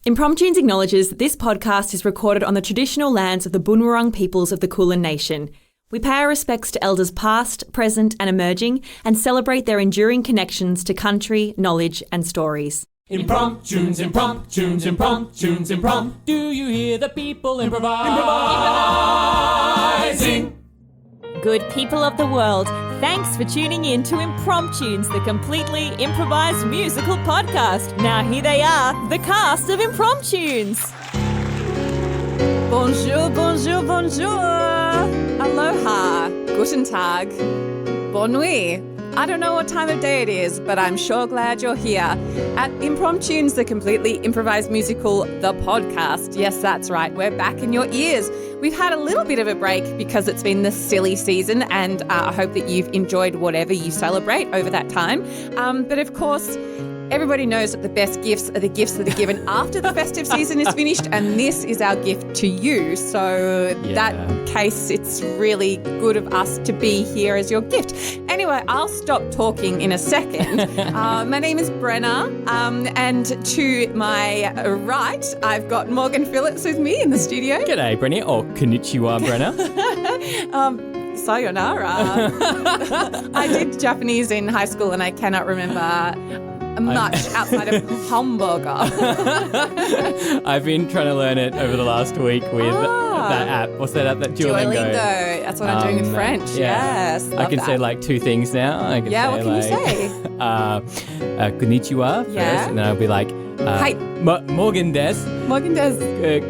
Impromptunes acknowledges that this podcast is recorded on the traditional lands of the Bunurong peoples of the Kulin Nation. We pay our respects to elders past, present and emerging and celebrate their enduring connections to country, knowledge and stories. Impromptunes, impromptunes, impromptunes, imprompt. Do you hear the people improvising? Good people of the world, thanks for tuning in to Impromptunes, the completely improvised musical podcast. Now here they are, the cast of Impromptunes. Bonjour, bonjour, bonjour. Aloha. Guten Tag. Bonne nuit. I don't know what time of day it is, but I'm sure glad you're here at Impromptunes, the completely improvised musical, the podcast. Yes, that's right. We're back in your ears. We've had a little bit of a break because it's been the silly season, and I hope that you've enjoyed whatever you celebrate over that time. But of course, everybody knows that the best gifts are the gifts that are given after the festive season is finished, and this is our gift to you. So that case, it's really good of us to be here as your gift. Anyway, I'll stop talking in a second. My name is Brenna, and to my right, I've got Morgan Phillips with me in the studio. G'day, Brenna, or konnichiwa, Brenna. Sayonara. I did Japanese in high school and I cannot remember much outside of hamburger. I've been trying to learn it over the last week with that app. What's that app? That Duolingo. That's what I'm doing with French. Yeah. Yes. I can say like two things now. What can you say? Konnichiwa first, and then I'll be like, Hi. Morgan des. Morgan des.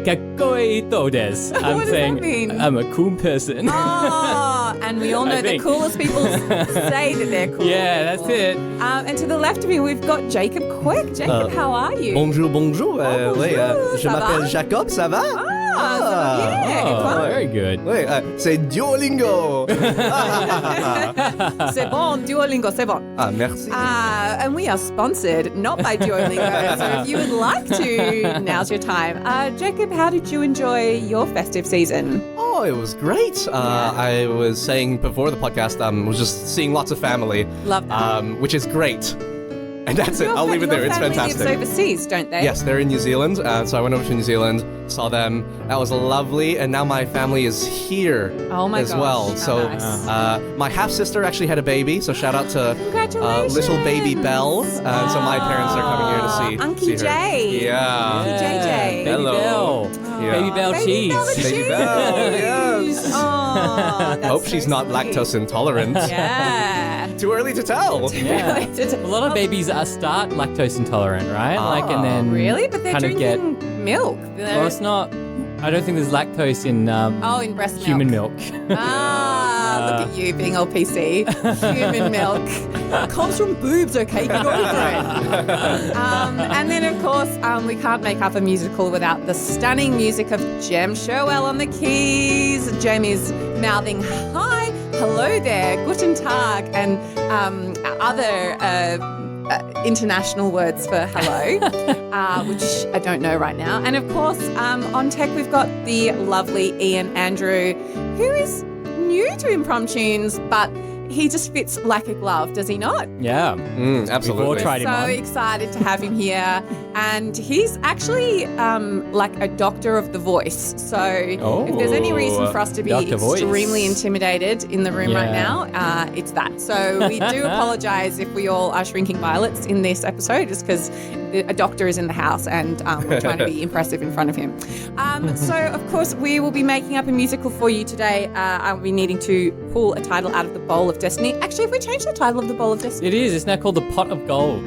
Kakoi to des. I'm What does saying that mean? I'm a cool person. Oh, and we all know the coolest people say that they're cool. Yeah, that's it. And to the left of me, we've got Jacob Kuek. Jacob, how are you? Bonjour, bonjour. Oui, je ça m'appelle va? Jacob, ça va? Very good. Oui, c'est Duolingo. C'est bon, Duolingo, c'est bon. Ah, merci. And we are sponsored, not by Duolingo. So if you would like to, now's your time. Jacob, how did you enjoy your festive season? Oh, it was great. I was saying before the podcast, was just seeing lots of family. Love that. Which is great. And that's it. I'll leave it there. It's fantastic. Your family lives overseas, don't they? Yes, they're in New Zealand. So I went over to New Zealand, saw them. That was lovely. And now my family is here as well. So nice. my half-sister actually had a baby. So shout out to little baby Belle. So my parents are coming here to see Unky her. Jay. Yeah. Unky JJ. Baby Hello. Bell. Yeah. Baby Bell cheese. Baby Belle, yes. Oh, that's Hope she's not sweet. lactose intolerant. Yeah. Too early to tell. Yeah. A lot of babies start lactose intolerant, right? And then Really? But they're kind of drinking get. milk. Well, it's not. I don't think there's lactose in in breast milk. human milk. Look at you being all PC. Human milk. It comes from boobs, okay? Get over it. And then, of course, we can't make up a musical without the stunning music of Jem Sherwill on the keys. Jem is mouthing hi, hello there, guten Tag, and other international words for hello, which I don't know right now. And of course, on tech, we've got the lovely Andrew, who is new to Impromptunes, but he just fits like a glove, does he not? Yeah. Absolutely. We've all tried him So on. excited to have him here. And he's actually like a doctor of the voice. So if there's any reason for us to be Dr. Voice. extremely intimidated in the room right Yeah. now, it's that. So we do apologise if we all are shrinking violets in this episode, just because a doctor is in the house and we're trying to be impressive in front of him. So, of course, we will be making up a musical for you today. I'll be needing to pull a title out of the Bowl of Destiny. Actually, have we changed the title of the Bowl of Destiny? It is. It's now called the Pot of Gold.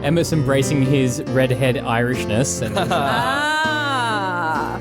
Emma's embracing his redhead Irishness. And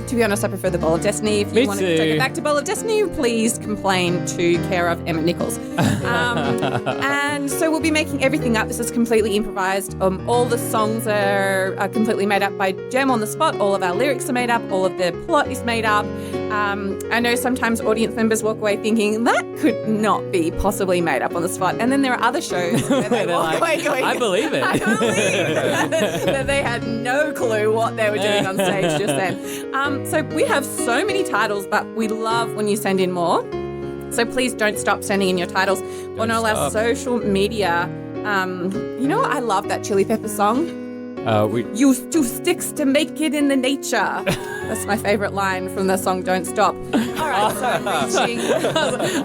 To be honest, I prefer the Bowl of Destiny. If you Me want to too. take it back to Bowl of Destiny, please complain to care of Emma Nichols. And so we'll be making everything up. This is completely improvised. All the songs are completely made up by Jem on the spot. All of our lyrics are made up. All of the plot is made up. I know sometimes audience members walk away thinking that could not be possibly made up on the spot. And then there are other shows where they they're walk like, away going, I believe it. I believe that they had no clue what they were doing on stage just then. So we have so many titles, but we love when you send in more. So please don't stop sending in your titles on all our social media. You know what? I love that Chili Pepper song. Use two sticks to make it in the nature. That's my favourite line from the song Don't Stop. All right, so reaching...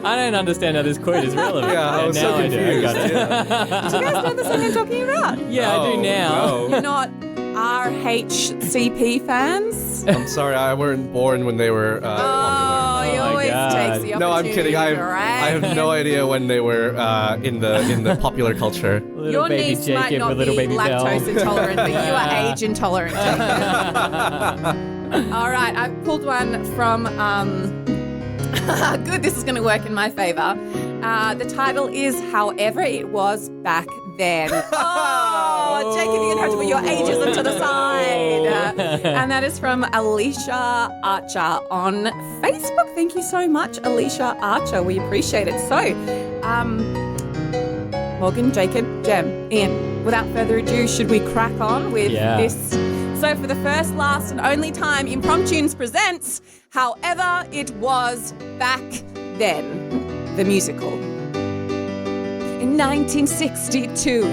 I don't understand how this quote is relevant. Yeah, I was now so confused. I do. I got it. Do you guys know the song I'm talking about? Yeah, I do now. No. You're not RHCP fans? I'm sorry, I weren't born when they were popular. He my always God. takes the opportunity. No, I'm kidding. I have no idea when they were in the popular culture. Little Your baby niece Jacob might not with little be baby Belle. lactose intolerant, but you are age intolerant. All right, I've pulled one from... Good, this is going to work in my favour. The title is However It Was Back Then. Oh, Jacob, you're going to have to put your ageism to the side. And that is from Aleisha Archer on Facebook. Thank you so much, Aleisha Archer. We appreciate it. So, Morgan, Jacob, Jem, Ian, without further ado, should we crack on with this? So for the first, last and only time, Impromptunes presents However It Was Back Then, the musical. In 1962,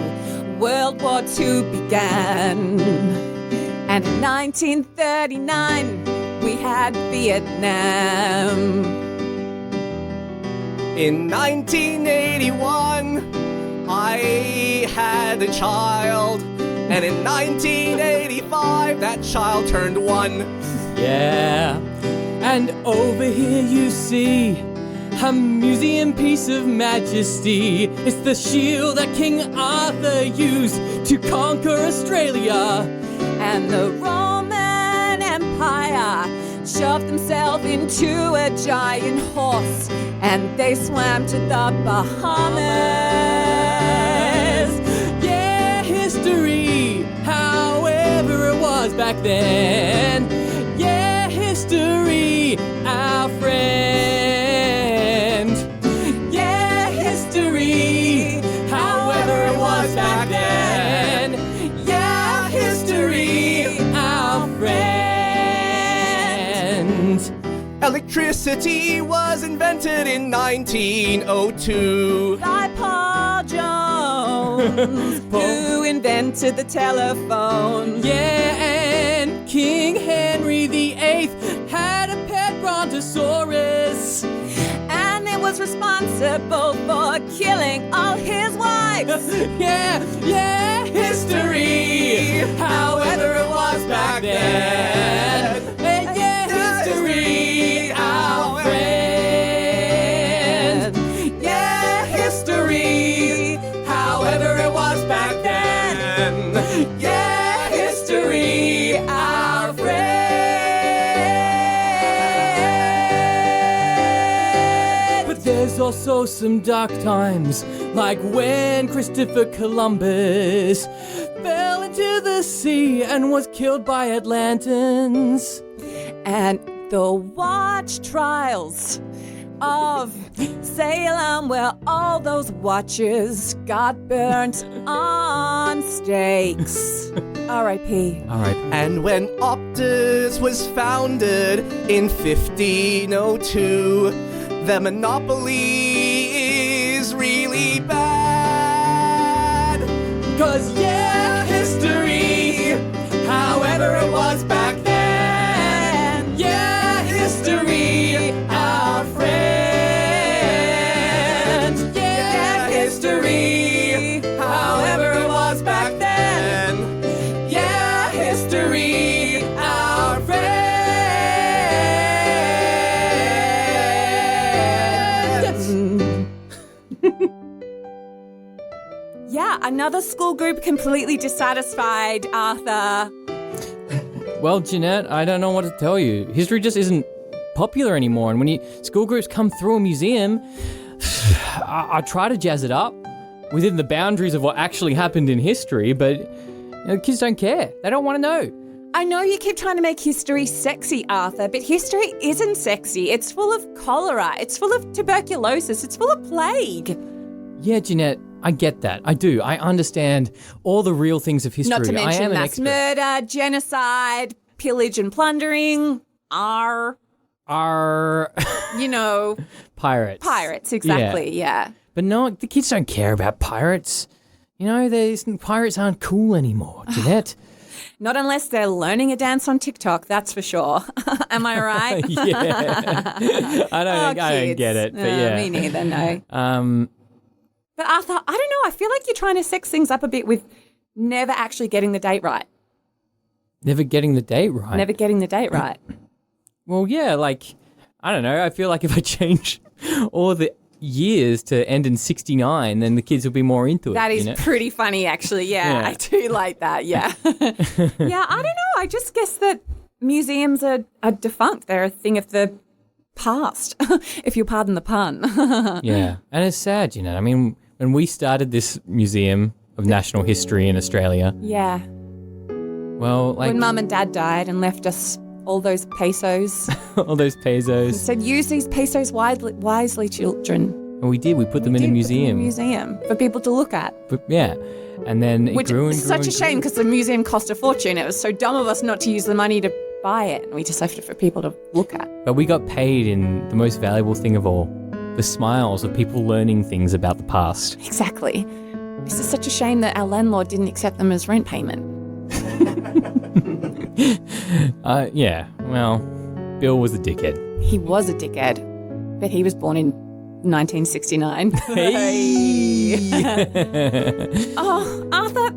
World War II began. And in 1939, we had Vietnam. In 1981, I had a child. And in 1985, that child turned 1. Yeah. And over here you see a museum piece of majesty. It's the shield that King Arthur used to conquer Australia. And the Roman Empire shoved themselves into a giant horse, and they swam to the Bahamas. Yeah, history, however it was back then. Yeah, history, our friend. Yeah, history, however it was back then. Yeah, history, our friend. Electricity was invented in 1902. By Paul Jones, who invented the telephone. Yeah, and King Henry VIII had a pet brontosaurus. And it was responsible for killing all his wives. Yeah, history, however it was back then. Yeah, history, our friend. Yeah, history, however it was back then. Yeah, history, our friend. But there's also some dark times, like when Christopher Columbus fell into the sea and was killed by Atlantans. And the watch trials of Salem, where all those watches got burnt on stakes. R.I.P. And when Optus was founded in 1502, the monopoly is really bad. 'Cause yeah, history, however it was back then. Yeah, history, our friend. Yeah, history, however it was back then. Yeah, history, our friend. Yeah, another school group completely dissatisfied, Arthur. Well, Janette, I don't know what to tell you. History just isn't popular anymore, and when school groups come through a museum, I try to jazz it up within the boundaries of what actually happened in history, but kids don't care. They don't want to know. I know you keep trying to make history sexy, Arthur, but history isn't sexy. It's full of cholera. It's full of tuberculosis. It's full of plague. Yeah, Janette, I get that. I do. I understand all the real things of history. Not to I mention am an mass expert. murder, genocide, pillage and plundering. You know, Pirates. pirates, exactly, yeah. But no, the kids don't care about pirates. You know, pirates aren't cool anymore, Janette. Not unless they're learning a dance on TikTok, that's for sure. Am I right? Yeah. I don't get it, but yeah. Me neither, no. But Arthur, I don't know. I feel like you're trying to sex things up a bit with never actually getting the date right. Never getting the date right? Never getting the date right. Well, yeah, like, I don't know. I feel like if I change all the years to end in 69, then the kids will be more into it. That is pretty funny, actually. Yeah, I do like that. Yeah. Yeah, I don't know. I just guess that museums are defunct. They're a thing of the past, if you'll pardon the pun. Yeah, and it's sad, I mean, when we started this Museum of National History in Australia. Yeah. Well, like... when Mum and Dad died and left us all those pesos. All those pesos. Said, use these pesos wisely, children. And we did. We put them in a museum. For people to look at. But, yeah. And then it grew and grew. Which is such a shame because the museum cost a fortune. It was so dumb of us not to use the money to buy it. And we just left it for people to look at. But we got paid in the most valuable thing of all, the smiles of people learning things about the past. Exactly. This is such a shame that our landlord didn't accept them as rent payment. Yeah, well, Bill was a dickhead. He was a dickhead, but he was born in 1969. Hey! Oh, Arthur,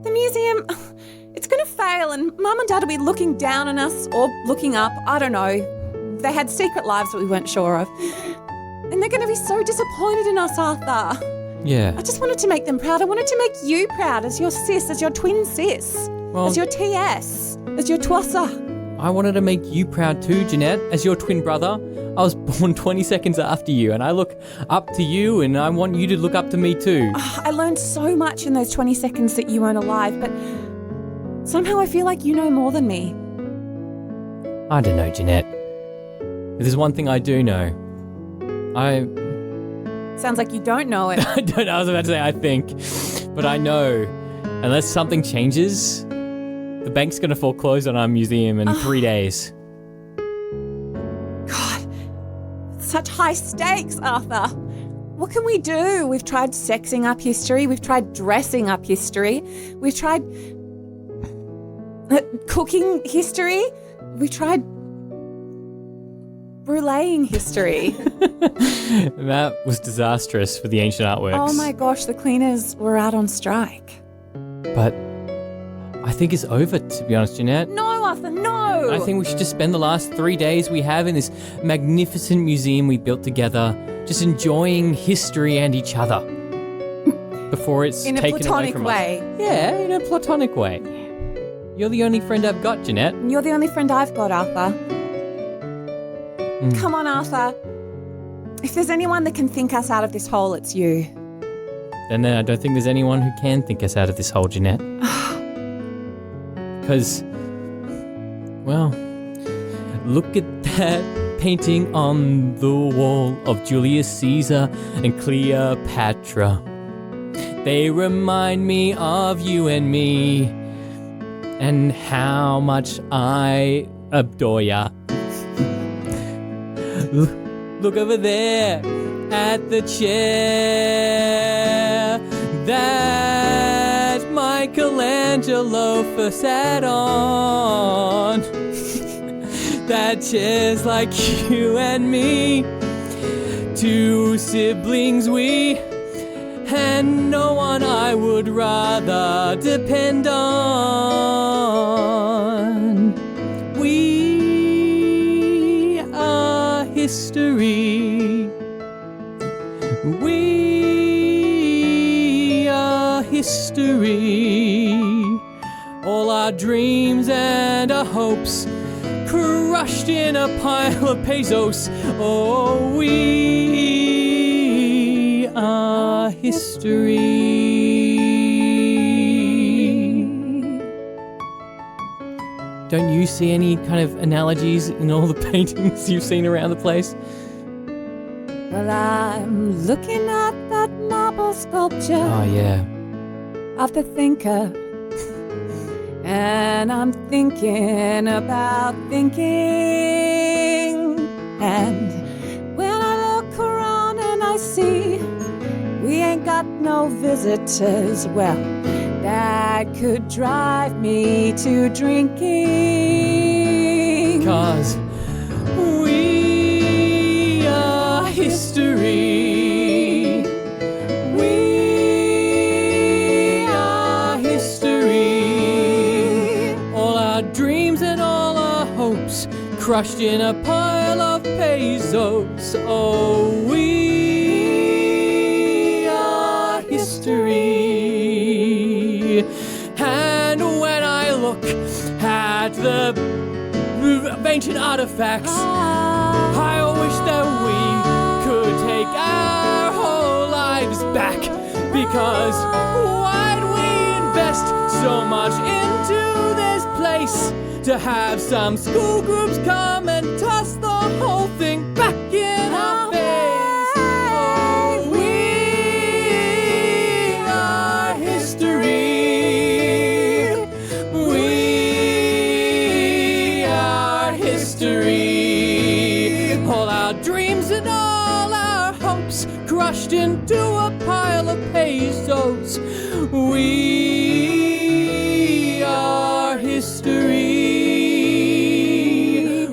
the museum, it's going to fail and Mum and Dad will be looking down on us or looking up. I don't know. They had secret lives that we weren't sure of. And they're going to be so disappointed in us, Arthur. Yeah. I just wanted to make them proud. I wanted to make you proud as your sis, as your twin sis, as your TS, as your twasser. I wanted to make you proud too, Janette, as your twin brother. I was born 20 seconds after you, and I look up to you, and I want you to look up to me too. I learned so much in those 20 seconds that you weren't alive, but somehow I feel like you know more than me. I don't know, Janette. But there's one thing I do know. Sounds like you don't know it. I don't know. I was about to say I think, but I know. Unless something changes, the bank's going to foreclose on our museum in 3 days. God, such high stakes, Arthur. What can we do? We've tried sexing up history. We've tried dressing up history. We've tried cooking history. We've tried bruleeing history. That was disastrous for the ancient artworks. Oh my gosh, the cleaners were out on strike. But I think it's over, to be honest, Janette. No, Arthur, no! I think we should just spend the last 3 days we have in this magnificent museum we built together, just enjoying history and each other before it's taken away from us. In a platonic way. Yeah, in a platonic way. You're the only friend I've got, Janette. You're the only friend I've got, Arthur. Come on, Arthur. If there's anyone that can think us out of this hole, it's you. Then I don't think there's anyone who can think us out of this hole, Janette. Because, well, look at that painting on the wall of Julius Caesar and Cleopatra. They remind me of you and me and how much I adore ya. Look over there at the chair that Michelangelo first sat on. That chair's like you and me, two siblings we, and no one I would rather depend on. We are history. We are history. All our dreams and our hopes crushed in a pile of pesos. Oh, we are history. Don't you see any kind of analogies in all the paintings you've seen around the place? Well, I'm looking at that marble sculpture. Oh, yeah. Of the thinker. And I'm thinking about thinking. And when I look around and I see we ain't got no visitors, well, that could drive me to drinking. 'Cause we are history. We are history. All our dreams and all our hopes crushed in a pile of pesos. Oh, we are history. And when I look at the ancient artifacts, I wish that we could take our whole lives back. Because why'd we invest so much into this place to have some school groups come and toss the whole thing back in our face? Oh, we are history. We are history. All our dreams and all our hopes crushed into a pile of pesos. We are history.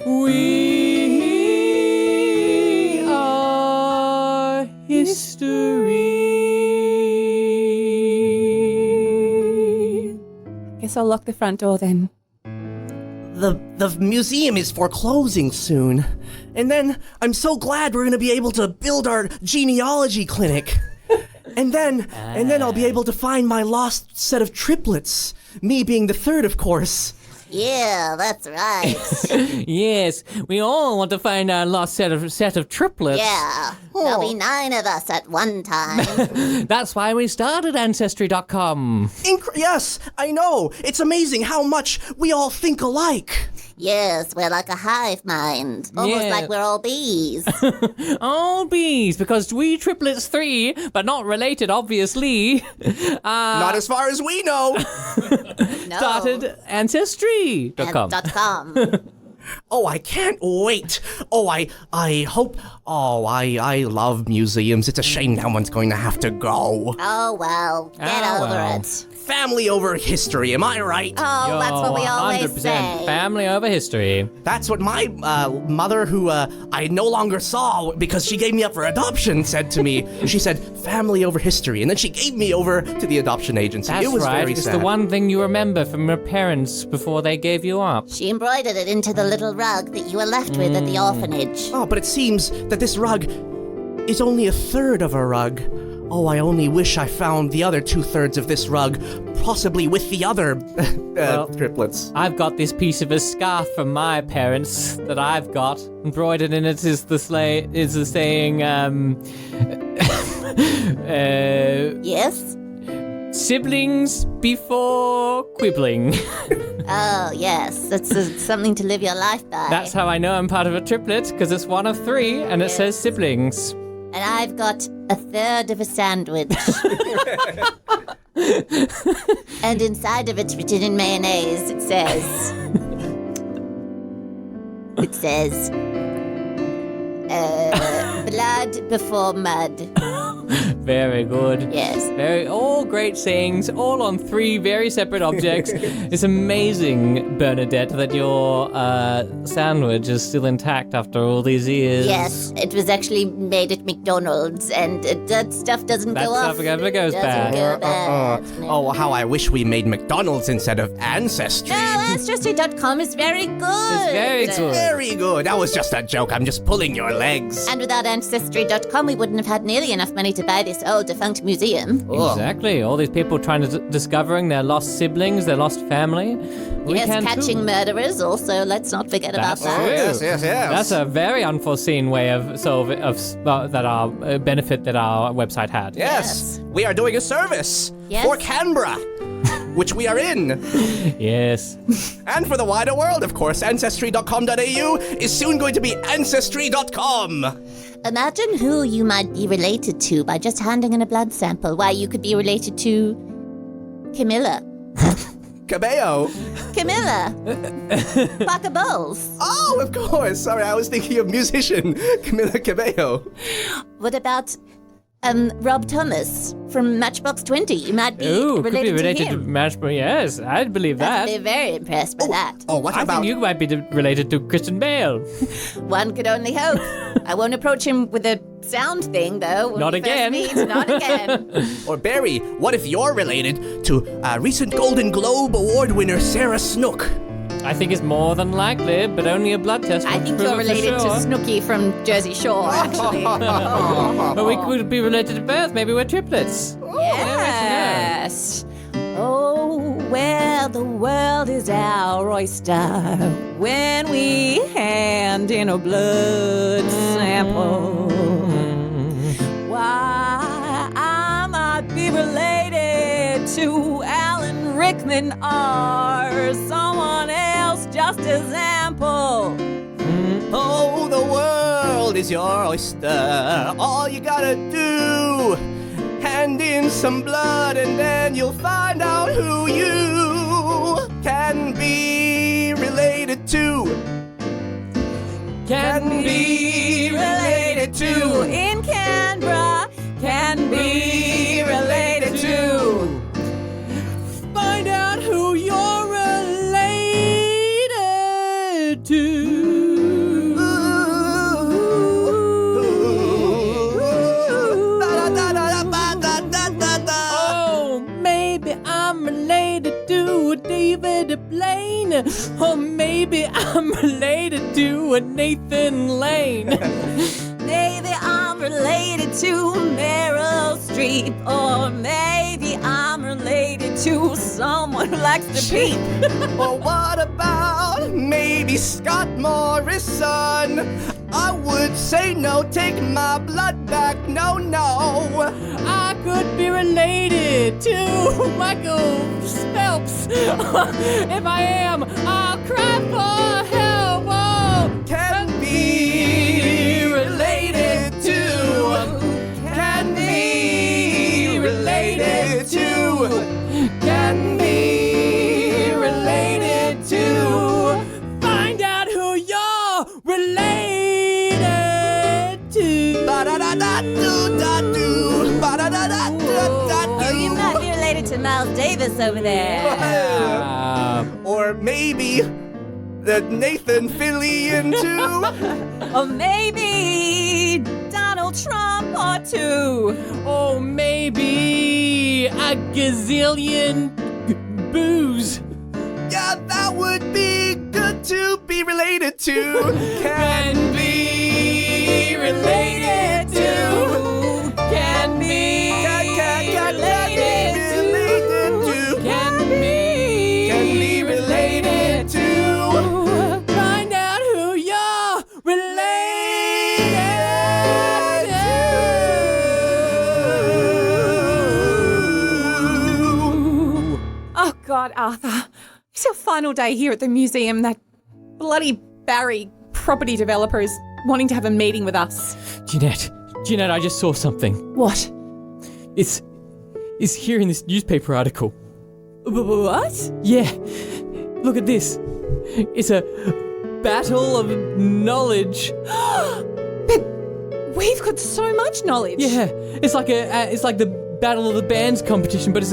We are history. Guess I'll lock the front door then. The museum is foreclosing soon. And then I'm so glad we're going to be able to build our genealogy clinic. And then I'll be able to find my lost set of triplets. Me being the third, of course. Yeah, that's right. Yes, we all want to find our lost set of triplets. Yeah, there'll be 9 of us at one time. That's why we started Ancestry.com. Yes, I know. It's amazing how much we all think alike. Yes, we're like a hive mind. Almost Yeah. like we're all bees. All bees, because we triplets 3, but not related, obviously. Not as far as we know. No. Started Ancestry.com. .com. Oh, I can't wait. Oh, I hope. Oh, I love museums. It's a shame no one's going to have to go. Oh, well, get Oh, over well. it. Family over history, am I right? Oh, that's what we always 100% say. family over history. That's what my mother, who I no longer saw because she gave me up for adoption, said to me. She said, family over history. And then she gave me over to the adoption agency. That's it was right. very It's sad. the one thing you remember from your parents before they gave you up. She embroidered it into the little rug that you were left with at the orphanage. Oh, but it seems that this rug is only a third of a rug. Oh, I only wish I found the other 2/3 of this rug, possibly with the other triplets. I've got this piece of a scarf from my parents that I've got. Embroidered in it is the saying, Yes? siblings before quibbling. Oh, yes. That's something to live your life by. That's how I know I'm part of a triplet, because it's one of 3 and it says siblings. And I've got a third of a sandwich. And inside of it, written in mayonnaise, it says, blood before mud. Very good. Yes. All great sayings, all on 3 very separate objects. It's amazing, Bernadette, that your sandwich is still intact after all these years. Yes, it was actually made at McDonald's, and that stuff doesn't That go off. stuff never goes bad. Doesn't go bad. No. Oh, how I wish we made McDonald's instead of Ancestry. No, Ancestry.com is very good. It's very good. Very good. That was just a joke. I'm just pulling your legs. And without Ancestry.com, we wouldn't have had nearly enough money to buy this old defunct museum. Exactly. All these people trying to discovering their lost siblings, their lost family. We Yes, can catching too. murderers also, let's not forget about That's that. true. Yes. That's a very unforeseen way of that our benefit that our website had. Yes. We are doing a service Yes. for Canberra, which we are in. Yes. And for the wider world, of course. Ancestry.com.au is soon going to be Ancestry.com. Imagine who you might be related to by just handing in a blood sample. Why, you could be related to Camilla. Cabello. Camilla. Parker Bowles. Oh, of course. Sorry, I was thinking of musician Camila Cabello. What about Rob Thomas from Matchbox 20. You might be Ooh, could be related related to to him. Matchbox. Yes, I'd believe that. I'd be very impressed by that. Oh, what I about... think you might be related to Kristen Bale. One could only hope. I won't approach him with a sound thing, though. when Not we first again. meet. Not again. Or Barry, what if you're related to recent Golden Globe Award winner Sarah Snook? I think it's more than likely, but only a blood test. I think will you're prove it for related to sure. Snooky from Jersey Shore, actually. But we could be related to birth. Maybe we're triplets. Yes. Oh, well, the world is our oyster when we hand in a blood sample. Why, I might be related to Alan Rickman or someone else just as ample. Oh, the world is your oyster. All you gotta do, hand in some blood, and then you'll find out who you can be related to. Can be related to. In Canberra, can be related to. Find out who you're related to. Oh, maybe I'm related to a David Blaine, or maybe I'm related to a Nathan Lane. Maybe I'm related to Meryl Streep, or maybe I'm related to someone who likes to peep. Or what about maybe Scott Morrison? I would say no, take my blood back, no, no. I could be related to Michael Phelps. If I am, I'll cry for help. Oh, Can be related to. Can be related to. can be related to. Find out who you're related to. Ba-da-da-da-do-da-do. Ba-da-da-da-da-da-do. Oh, you might be related to Miles Davis over there. Or maybe that Nathan Fillion too. Or maybe Donald Trump or two. Or maybe a gazillion booze. Yeah, that would be good to be related to. Can be related to. Can be related to. Can be related to. Find out who you're related to. Oh, God, Arthur. It's our final day here at the museum. That bloody Barry property developer is wanting to have a meeting with us. Janette, I just saw something. What? It's here in this newspaper article. What? Yeah, look at this. It's a battle of knowledge. But we've got so much knowledge. Yeah, it's like the Battle of the Bands competition, but it's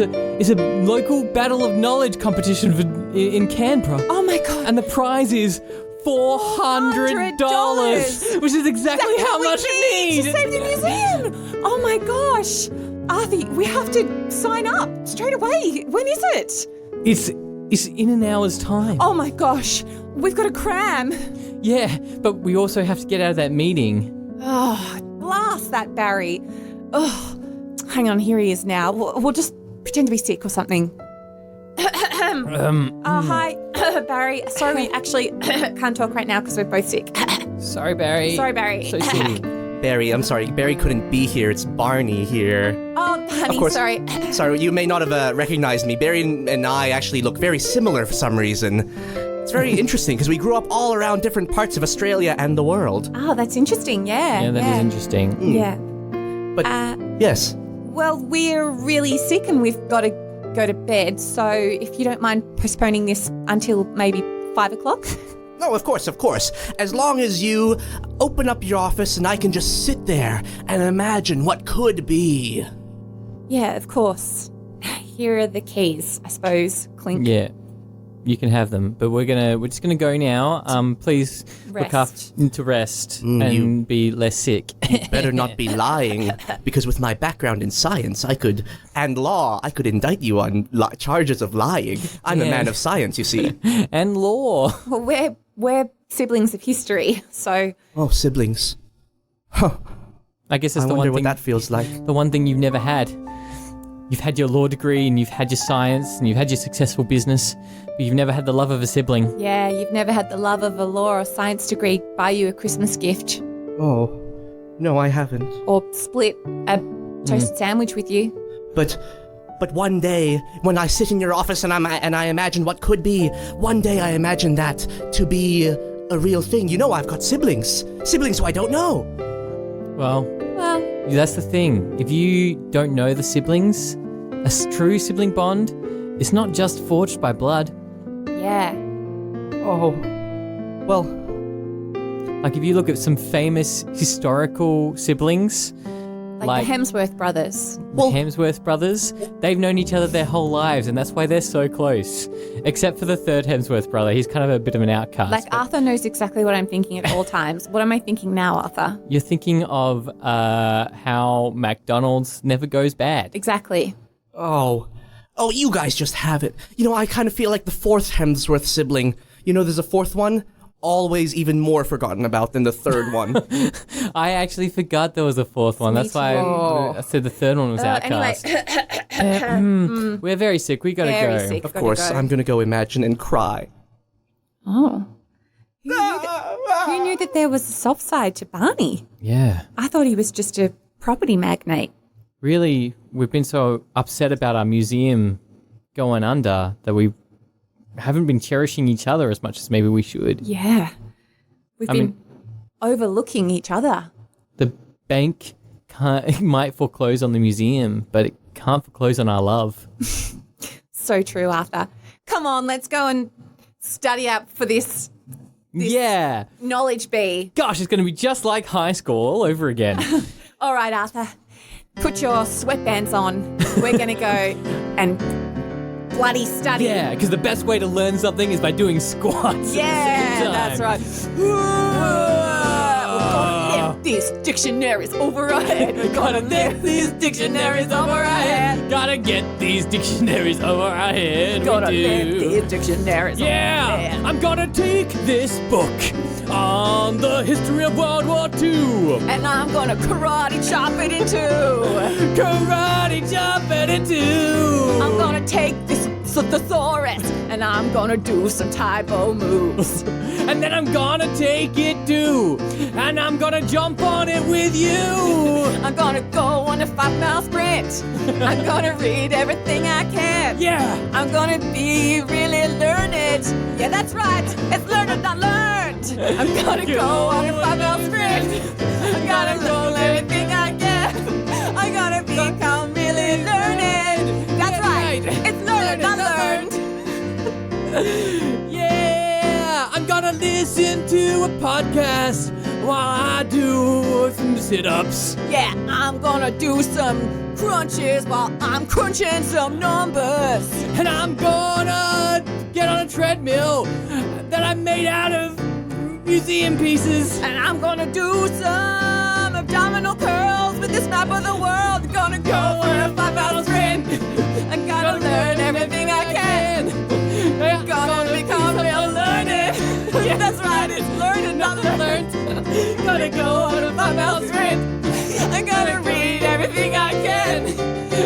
a local Battle of Knowledge competition in Canberra. Oh, my God. And the prize is $400, which is exactly how much we need to save the museum. Oh, my gosh. Arthur, we have to sign up straight away. When is it? It's in an hour's time. Oh, my gosh. We've got to cram. Yeah, but we also have to get out of that meeting. Oh, blast that Barry. Oh, hang on, here he is now. We'll just pretend to be sick or something. Hi, Barry. Sorry, we actually can't talk right now because we're both sick. Sorry, Barry. Sorry, Barry. So silly. Barry, I'm sorry. Barry couldn't be here. It's Barney here. Oh, honey, Of course. sorry. Sorry, you may not have recognized me. Barry and I actually look very similar for some reason. It's very interesting because we grew up all around different parts of Australia and the world. Oh, that's interesting. Yeah. Yeah, that is interesting. Yeah. But yes. Well, we're really sick and we've got to go to bed. So if you don't mind postponing this until maybe 5 o'clock. No, of course. As long as you open up your office and I can just sit there and imagine what could be. Yeah, of course. Here are the keys, I suppose. Clink. Yeah, you can have them, but we're just gonna go now. Please look up to rest and be less sick. Better not be lying, because with my background in science, and law, I could indict you on charges of lying. I'm a man of science, you see. And law. Well, we're siblings of history, so... Oh, siblings. Huh. I guess it's I the wonder one thing. what that feels like. The one thing you've never had. You've had your law degree and you've had your science and you've had your successful business, but you've never had the love of a sibling. Yeah, you've never had the love of a law or science degree buy you a Christmas gift. Oh, no, I haven't. Or split a toasted sandwich with you. But one day, when I sit in your office and I imagine what could be, one day I imagine that to be a real thing. You know, I've got siblings who I don't know. Well, that's the thing. If you don't know the siblings, a true sibling bond is not just forged by blood. Yeah. Oh, well, Like if you look at some famous historical siblings, Like the Hemsworth brothers. the Hemsworth brothers, they've known each other their whole lives, and that's why they're so close. Except for the third Hemsworth brother. He's kind of a bit of an outcast. Like Arthur knows exactly what I'm thinking at all times. What am I thinking now, Arthur? You're thinking of how McDonald's never goes bad. Exactly. oh, you guys just have it. You know, I kind of feel like the fourth Hemsworth sibling. You know, there's a fourth one, always even more forgotten about than the third one. I actually forgot there was a fourth one. That's why I said the third one was outcast. Anyway. We're very sick. We gotta Very go. sick. Of course, I'm gonna go imagine and cry. Oh. Who knew that there was a soft side to Barney? Yeah. I thought he was just a property magnate. Really, we've been so upset about our museum going under that we haven't been cherishing each other as much as maybe we should. Yeah. We've been overlooking each other. The bank might foreclose on the museum, but it can't foreclose on our love. So true, Arthur. Come on, let's go and study up for this Yeah. knowledge bee. Gosh, it's going to be just like high school all over again. All right, Arthur. Put your sweatbands on. We're going to go and bloody study. Yeah, because the best way to learn something is by doing squats. Yeah, at the same time. that's right. We're gonna lift these dictionaries over our head. We're gonna lift these dictionaries over our head. Gotta get these dictionaries over our head. Gonna we lift do. these dictionaries over our Yeah, head. I'm gonna take this book on the history of World War II. And I'm gonna karate chop it in two. Karate chop it in two. I'm gonna take this thesaurus and I'm gonna do some typo moves. And then I'm gonna take it too. And I'm gonna jump on it with you. I'm gonna go on a 5-mile sprint. I'm gonna read everything I can. Yeah. I'm gonna be really learned. Yeah, that's right. It's learned, not learned. I'm gonna go on a 5-mile sprint. I'm gonna learn everything I can. I'm gonna become really learned. That's right. It's learned, not learned. Yeah, I'm gonna listen to a podcast while I do some sit-ups. Yeah, I'm gonna do some crunches while I'm crunching some numbers. And I'm gonna get on a treadmill that I made out of museum pieces. And I'm gonna do some abdominal curls with this map of the world. Gonna go for a 5-mile sprint. I'm gonna learn everything I can. Gonna become real learned. Yeah, that's right, it's learned, not learned. Gonna go on a 5-mile sprint. I'm gonna read everything I can.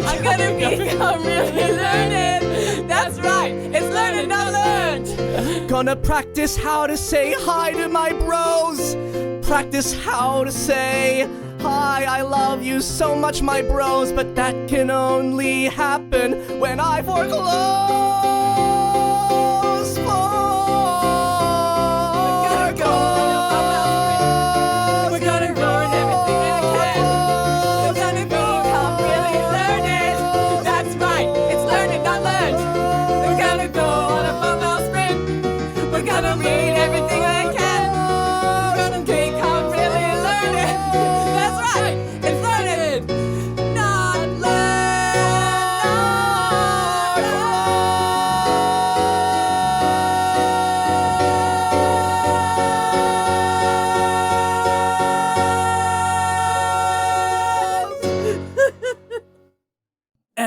I'm gonna become really learned. That's right, it's learned, not learned. Gonna practice how to say hi to my bros. Practice how to say hi, I love you so much, my bros. But that can only happen when I foreclose for We're gonna learn everything I can. We're gonna become really learned. That's right, it's learned, not learned. We're gonna go on a 5-mile sprint. We're gonna read everything I can. We're gonna become really learned. That's right, it's learned, not learned.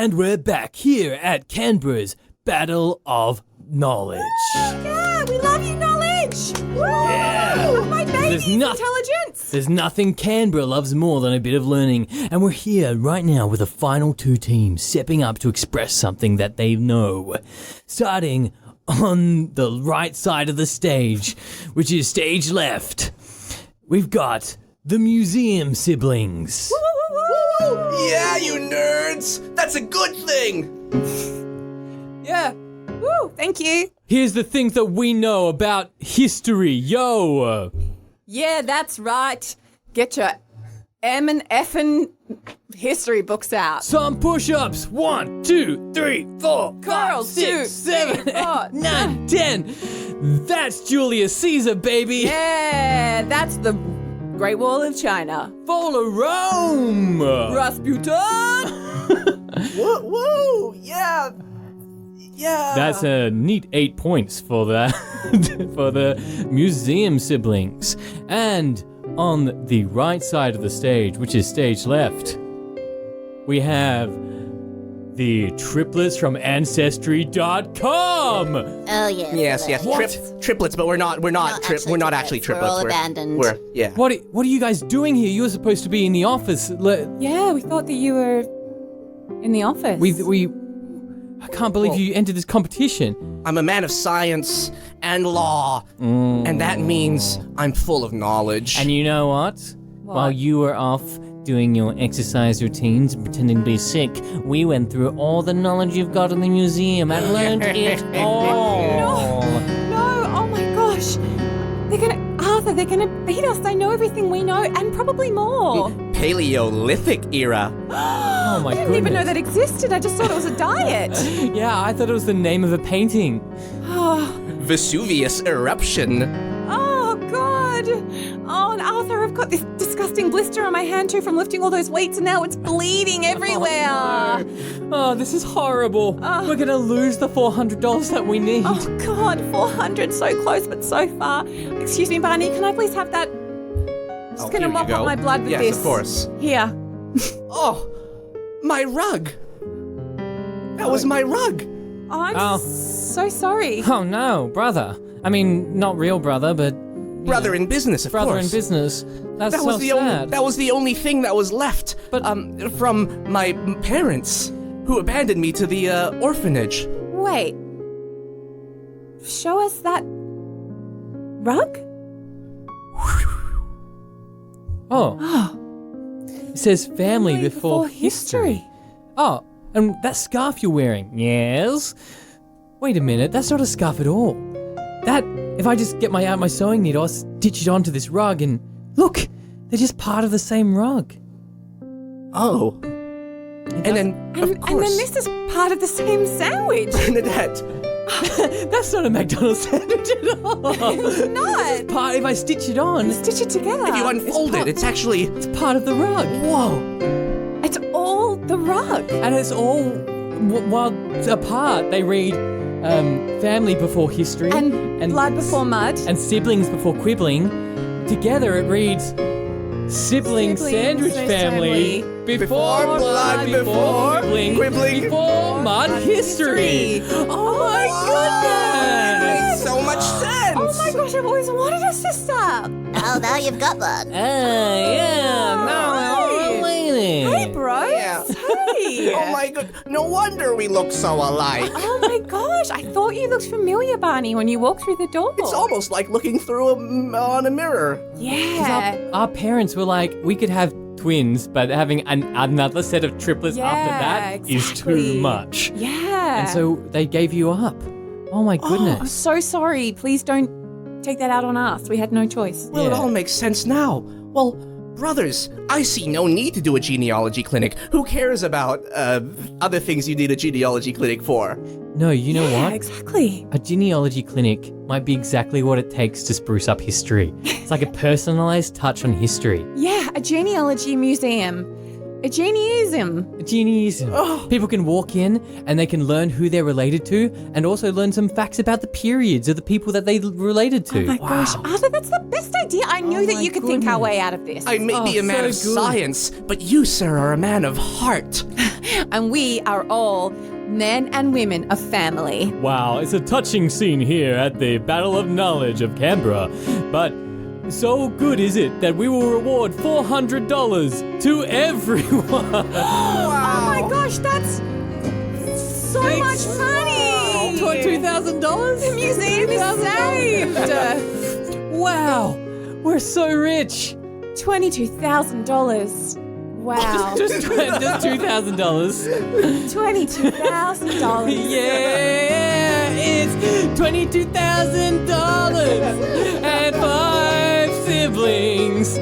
And we're back here at Canberra's Battle of Knowledge. Yeah, we love you, knowledge. Woo! Yeah. My baby's intelligence. There's nothing Canberra loves more than a bit of learning, and we're here right now with the final two teams stepping up to express something that they know. Starting on the right side of the stage, which is stage left, we've got the museum siblings. Yeah, you nerds! That's a good thing! Yeah. Woo, thank you. Here's the things that we know about history, yo! Yeah, that's right. Get your M and F and history books out. Some push-ups. 1, 2, 3, 4, 5, Girls, 6, 2, 7, 3, 4, 8, 9, 10. That's Julius Caesar, baby. Yeah, that's the Great Wall of China. Fall of Rome. Rasputin. Woo! Yeah! Yeah! That's a neat 8 points for that for the museum siblings. And on the right side of the stage, which is stage left, we have the triplets from Ancestry.com. Oh, yes. Yes. What? Triplets, but we're not actually triplets. We're all abandoned. Yeah. What are you guys doing here? You were supposed to be in the office. Yeah, we thought that you were in the office. I can't believe you entered this competition. I'm a man of science and law, and that means I'm full of knowledge. And you know what? While you were off doing your exercise routines and pretending to be sick, we went through all the knowledge you've got in the museum and learned it all. No, oh my gosh. They're gonna beat us. They know everything we know and probably more. Paleolithic era. Oh my I didn't even know that existed. I just thought it was a diet. Yeah, I thought it was the name of a painting. Vesuvius eruption. Oh, God. Oh, and Arthur, I've got this disgusting blister on my hand too from lifting all those weights and now it's bleeding everywhere. Oh, this is horrible. We're going to lose the $400 that we need. Oh, God, 400, so close but so far. Excuse me, Barney, can I please have that? Just going to mop up my blood with this. Yes, of course. Here. Oh, my rug. That was my rug. Oh, I'm so sorry. Oh no, brother. I mean, not real brother, but Brother in business, of brother course. in business. That's That was the sad. that was the only thing that was left. But- from my parents, who abandoned me to the orphanage. Wait. Show us that rug? Oh. It says family before history. Oh, and that scarf you're wearing. Yes. Wait a minute, that's not a scarf at all. That, if I just get my sewing needle, I'll stitch it onto this rug and look, they're just part of the same rug. Oh. And then, of course. And then this is part of the same sandwich. Bernadette. That's not a McDonald's sandwich at all. It's not. Part, if I stitch it on, Stitch it together. If you unfold it, it's actually... it's part of the rug. Whoa. It's all the rug. And it's all, while apart, they read family before history. And blood before mud. And siblings before quibbling. Together it reads sibling sandwich family. Before blood, before quibbling, before mud history. Oh my goodness! Makes so much sense. Oh my gosh, I've always wanted a sister. Oh, now you've got one. Yeah, now Hey, bros. Yeah. Hey. Oh my god. No wonder we look so alike. Oh my gosh, I thought you looked familiar, Barney, when you walked through the door. It's almost like looking through on a mirror. Yeah. our parents were like, we could have twins, but having another set of triplets after that is too much. Yeah. And so they gave you up. Oh my goodness. Oh, I'm so sorry. Please don't take that out on us. We had no choice. Well, it Yeah. all makes sense now. Well, brothers, I see no need to do a genealogy clinic. Who cares about other things you need a genealogy clinic for? No, you know Yeah, what? exactly. A genealogy clinic might be exactly what it takes to spruce up history. It's like a personalized touch on history. Yeah, a genealogy museum. A genieism. Genieism. People can walk in and they can learn who they're related to and also learn some facts about the periods of the people that they related to. Oh my gosh, Arthur, that's the best idea. I knew that you could think our way out of this. I may be a man of science, but you, sir, are a man of heart. And we are all men and women of family. Wow, it's a touching scene here at the Battle of Knowledge of Canberra. But so good is it that we will reward $400 to everyone. Oh my gosh, that's so much money. $2,000? The museum is saved. Wow, we're so rich. $22,000. Wow. Just $2,000. $22,000. Yeah, it's $22,000 and 5 siblings.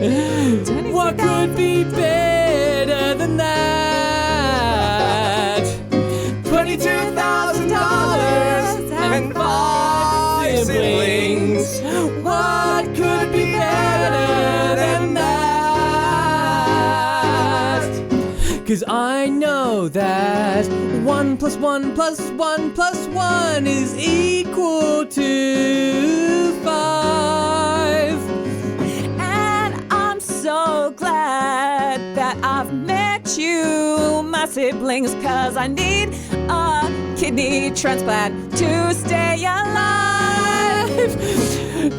What could be better than that? $22,000 and 5 siblings. What could be better than that? 'Cause I know that 1 + 1 + 1 + 1 is equal to 5. And I'm so glad that I've met you, my siblings, 'cause I need a kidney transplant to stay alive.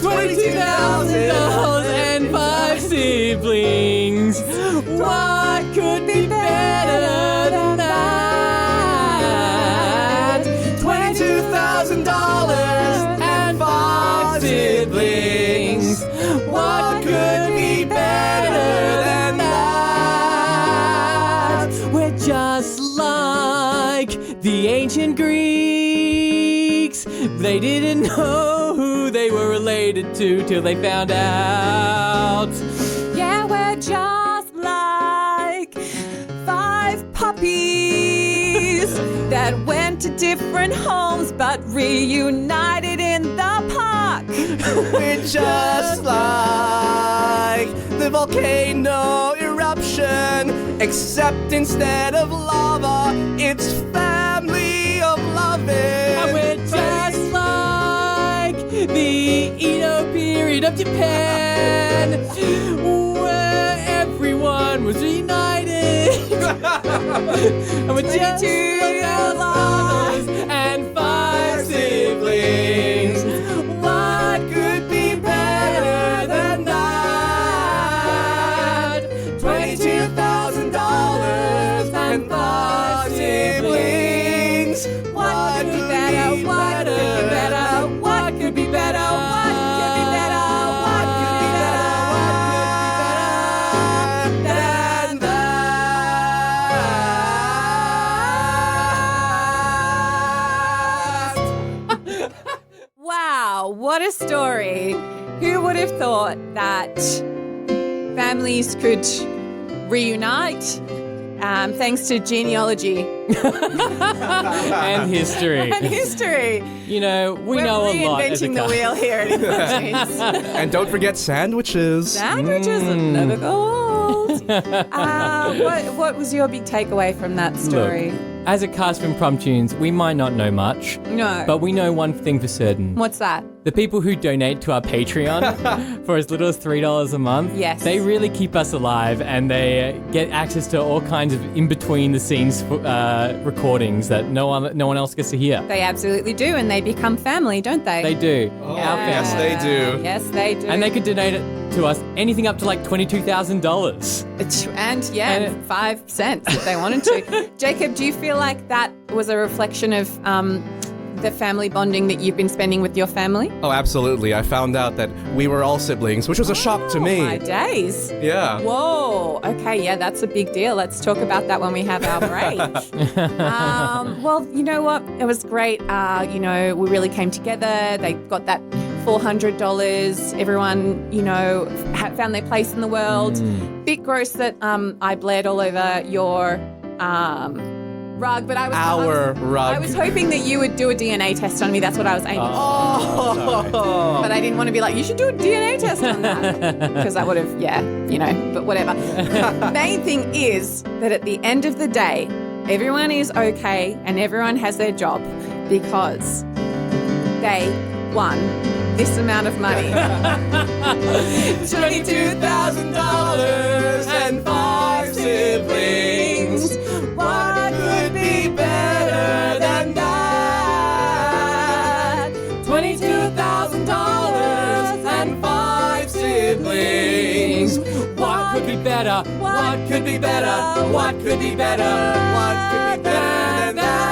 $22,000 and 5 siblings. What could be better than that? $22,000 and 5 siblings. What could be better than that? We're just like the ancient Greeks. They didn't know who they were related to till they found out. Yeah, we're just like 5 puppies that went to different homes but reunited in the park. We're just like the volcano eruption, except instead of lava, it's family of loving. And we're just like the Edo period of Japan, where everyone was reunited. And we're just $22,000 and 5 siblings. What could be better than that? $22,000 and 5 siblings. What could be better? What could be better? What could be better? What could be better? What could be better? What could be better than that? Wow, what a story. Who would have thought that families could reunite thanks to genealogy And history. and history? You know, we We're know a lot as a reinventing the couple. wheel here at Montage. And don't forget sandwiches. Sandwiches are never gold. What was your big takeaway from that story? Look, as a cast from Impromptunes, we might not know much, No. but we know one thing for certain. What's that? The people who donate to our Patreon for as little as $3 a month, Yes. they really keep us alive, and they get access to all kinds of in-between-the-scenes recordings that no one else gets to hear. They absolutely do, and they become family, don't they? They do. Our yes, family. they do. Yes, they do. And they could donate it to us anything up to like $22,000. And 5 cents if they wanted to. Jacob, do you feel like that was a reflection of the family bonding that you've been spending with your family? Oh, absolutely. I found out that we were all siblings, which was a shock to me. Oh, my days. Yeah. Whoa. Okay, yeah, that's a big deal. Let's talk about that when we have our break. Well, you know what? It was great. We really came together. They got that $400. Everyone, found their place in the world. Bit gross that I bled all over your rug, but I was rug. I was hoping that you would do a DNA test on me. That's what I was aiming for. Oh. But I didn't want to be like, you should do a DNA test on that. Because that would have, but whatever. Main thing is that at the end of the day, everyone is okay and everyone has their job because they won this amount of money. $22,000 and 5 siblings. What could be better than that? $22,000 and 5 siblings. What could be better? What could be better? What could be better? What could be better than that?